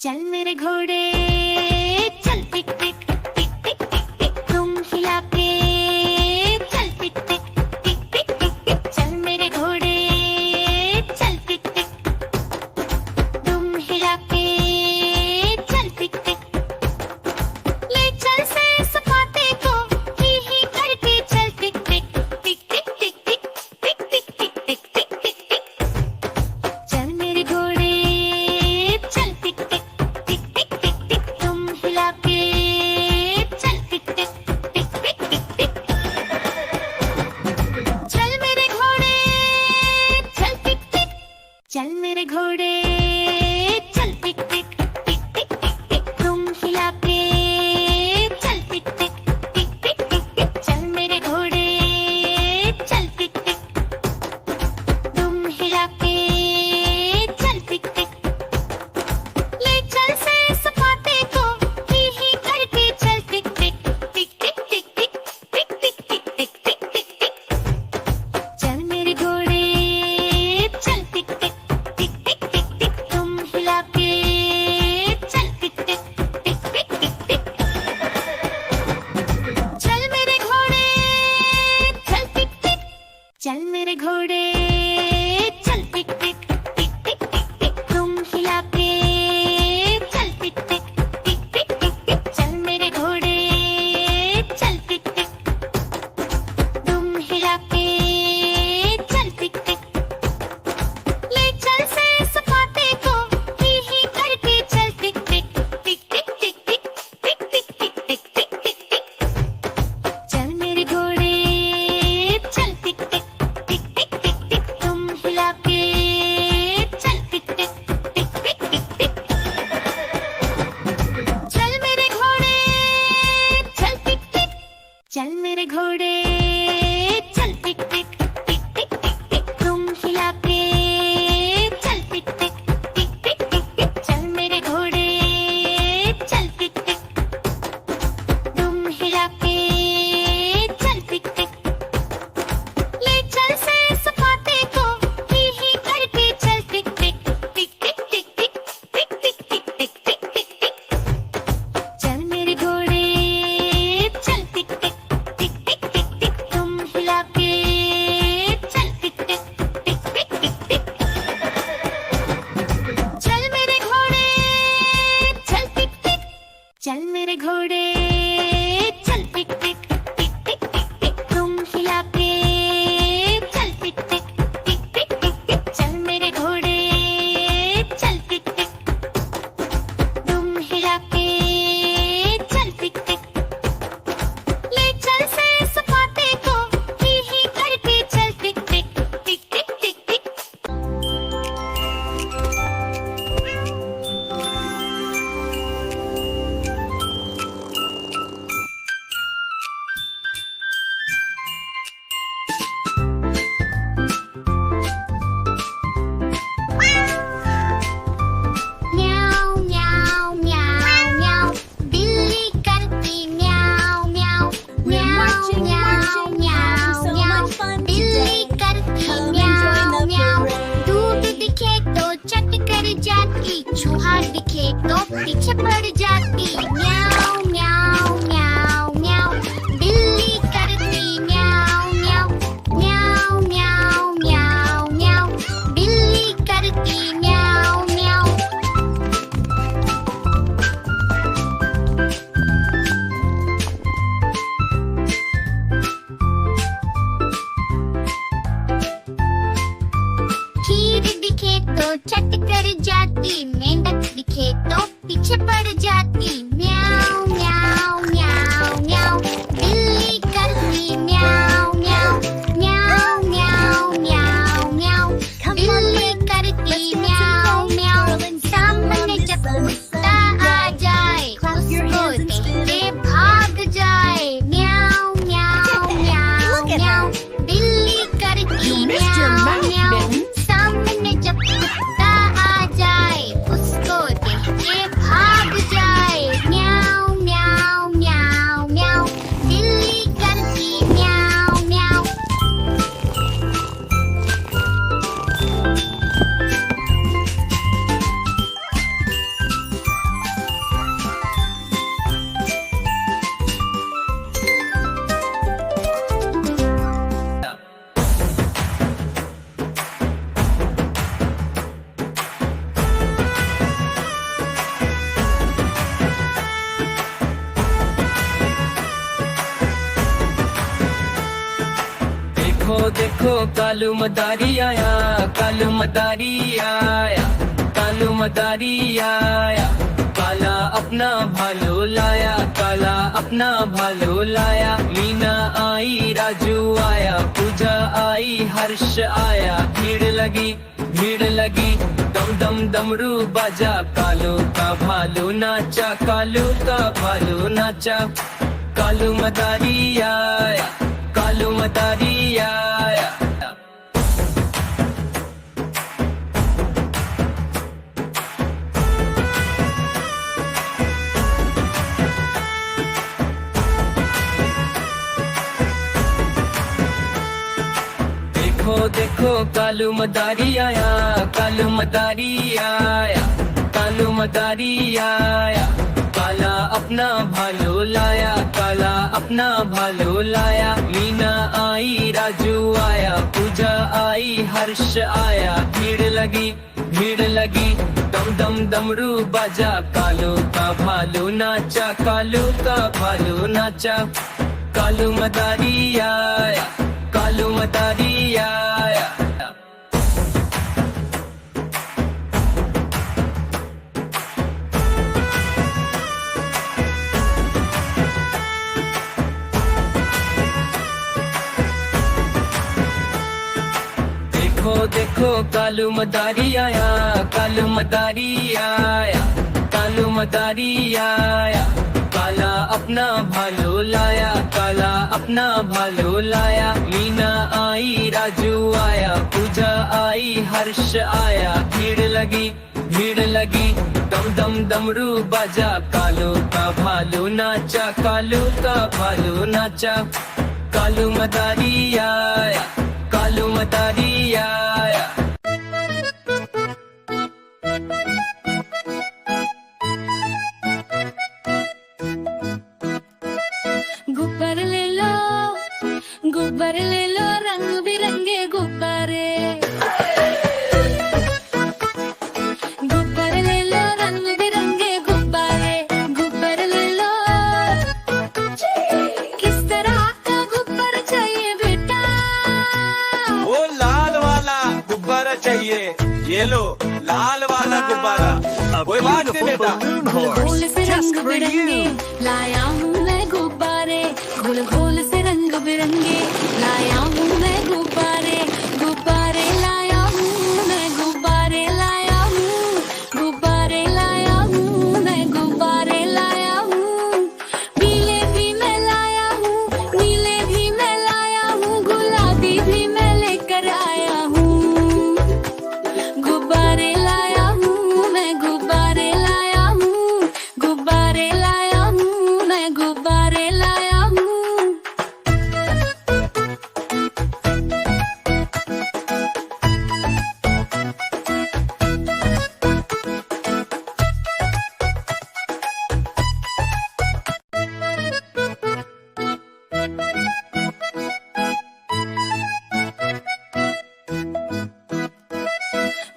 चल मेरे घोड़े चल टिक टिक टिक टिक टिक टिक तुम हिला के चल टिक टिक टिक टिक टिक टिक चल मेरे घोड़े चल टिक टिक तुम हिला के चल टिक टिक ले चल से सपाटे को ही करके चल टिक टिक टिक टिक टिक टिक टिक टिक टिक टिक टिक टिक टिक चल मेरे घोड़े चल टिक टिक टिक टिक टिक टिक तुम हिला के चल टिक टिक टिक टिक टिक टिक चल मेरे घोड़े चल टिक टिक चल मेरे घोड़े चल टिक टिक टिक टिक टिक टिक तुम हिला के चल टिक टिक टिक टिक टिक टिक चल मेरे घोड़े चल टिक टिक तुम हिला के चल टिक टिक ले चल से सपाटे को ही करके चल टिक टिक टिक टिक टिक टिक टिक टिक टिक टिक टिक टिक टिक चल मेरे घोड़े चल टिक टिक टिक टिक टिक टिक तुम हिला के चल टिक टिक टिक टिक टिक टिक चल मेरे घोड़े चल टिक टिक चल मेरे घोड़े चल टिक टिक टिक टिक टिक टिक तुम हिला के चल टिक टिक टिक टिक टिक टिक चल मेरे घोड़े चल टिक टिक तुम हिला के चल टिक टिक ले चल से सपाटे को ही करके चल टिक टिक टिक टिक टिक टिक टिक टिक टिक टिक टिक टिक टिक चल मेरे घोड़े चल टिक टिक टिक टिक टिक टिक तुम हिला के चल टिक टिक टिक टिक टिक टिक चल मेरे घोड़े चल टिक टिक चल मेरे घोड़े चल टिक टिक टिक टिक टिक टिक तुम हिला के चल टिक टिक टिक टिक टिक टिक चल मेरे घोड़े चल टिक टिक तुम हिला के चल टिक टिक ले चल से सपाटे को ही करके चल टिक टिक टिक टिक टिक टिक टिक टिक टिक टिक टिक टिक टिक चल मेरे घोड़े चल टिक टिक टिक टिक टिक टिक तुम हिला के चल टिक टिक टिक टिक टिक टिक चल मेरे घोड़े चल टिक टिक चल मेरे घोड़े चल टिक टिक टिक टिक टिक टिक तुम हिला के चल टिक टिक टिक टिक टिक टिक चल मेरे घोड़े चल टिक टिक तुम हिला के चल टिक टिक ले चल से सपाटे को ही करके चल टिक टिक टिक टिक टिक टिक म्याऊ म्याऊ म्याऊ म्याऊ बिल्ली करती म्याऊ म्याऊ म्याऊ म्याऊ म्याऊ म्याऊ बिल्ली करती म्याऊ म्याऊ दूध दिखे तो चट कर जाती चूहा दिखे तो पीछे पड़ जाती म्याऊ म्याऊ म्याऊ म्याऊ बिल्ली करती म्याऊ म्याऊ म्याऊ म्याऊ म्याऊ म्याऊ बिल्ली करती म्याऊ म्याऊ खीर दिखे तो चट कर जाती मेंढक दिखे तो पीछे पड़ जाती म्याऊ म्याऊ म्याऊ म्याऊ बिल्ली करती म्याऊ म्याऊ म्याऊ म्याऊ म्याऊ म्याऊ बिल्ली करती म्याऊ म्याऊ सामने जब कुत्ता आ जाए उसको देखते भाग जाए म्याऊ म्याऊ म्याऊ म्याऊ बिल्ली करती म्याऊ म्याऊ सामने जब कुत्ता आ जाए उसको देख के भाग जाए देखो कालू मदारी आया, कालू मदारी आया, कालू मदारी आया। काला अपना भालो लाया, काला अपना भालो लाया। मीना आई, राजू आया, पूजा आई, हर्ष आया। भीड़ लगी, भीड़ लगी, दम दम डमरू बाजा। कालू का भालू नाचा, कालू का भालू नाचा। कालू मदारी आया, कालू मदारी आया। देखो देखो कालू मदारी आया, कालू मदारी आया, कालू मदारी आया। काला अपना भालो लाया, काला अपना भालो लाया। मीना आई, राजू आया, पूजा आई, हर्ष आया। भीड़ लगी, भीड़ लगी, दम दम डमरू बाजा। कालू का भालू नाचा, कालू का भालू नाचा। कालू मदारी आया, कालू मदारी आया। देखो देखो कालू मदारी आया, कालू मदारी आया, कालू मदारी आया। काला अपना भालो लाया, काला अपना भालो लाया। मीना आई, राजू आया, पूजा आई, हर्ष आया। भीड़ लगी, भीड़ लगी, दम दम डमरू बाजा। कालू का भालू नाचा, कालू का भालू नाचा। कालू मदारी आया, कालू मदारी आया। गुब्बारे ले लो, गुब्बारे ले लो, रंग बिरंगे गुब्बारे। गुब्बारे ले लो, रंग बिरंगे गुब्बारे। गुब्बारे ले लो, किस तरह का गुब्बारा चाहिए बेटा? वो लाल वाला गुब्बारा चाहिए। ये लो लाल वाला गुब्बारा। कोई बात नहीं बेटा। घोल से रंग बिरंगे लाया हूँ मैं गुब्बारे। घोल घोल से रंग बिरंगे लाया हूँ मैं गुब्बारे। गुब्बारे लाया हूँ मैं, गुब्बारे लाया हूँ, गुब्बारे लाया हूँ मैं, गुब्बारे लाया हूँ। पीले भी मैं लाया हूँ, नीले भी मैं लाया हूँ, गुलाबी भी मैं लेकर आया हूँ। गुब्बारे लाया हूँ मैं, गुब्बारे लाया हूँ, गुब्बारे लाया हूँ मैं, गुब्बारे लाया हूँ।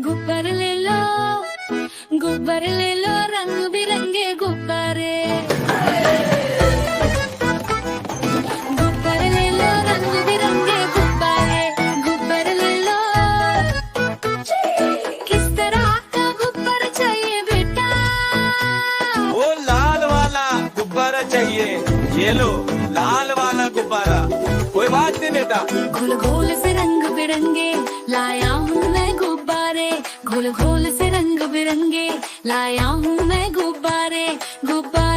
गुब्बारे ले लो, गुब्बारे ले लो, रंग बिरंगे गुब्बारे। गुब्बारे ले लो, रंग बिरंगे गुब्बारे। गुब्बारे ले लो, किस तरह का गुब्बारा चाहिए बेटा? वो लाल वाला गुब्बारा चाहिए। ये लो लाल वाला गुब्बारा। कोई बात नहीं बेटा। घोल घोल से रंग बिरंगे लाया हूँ मैं गुब्बारे। घोल घोल से रंग बिरंगे लाया हूँ मैं गुब्बारे। गुब्बारे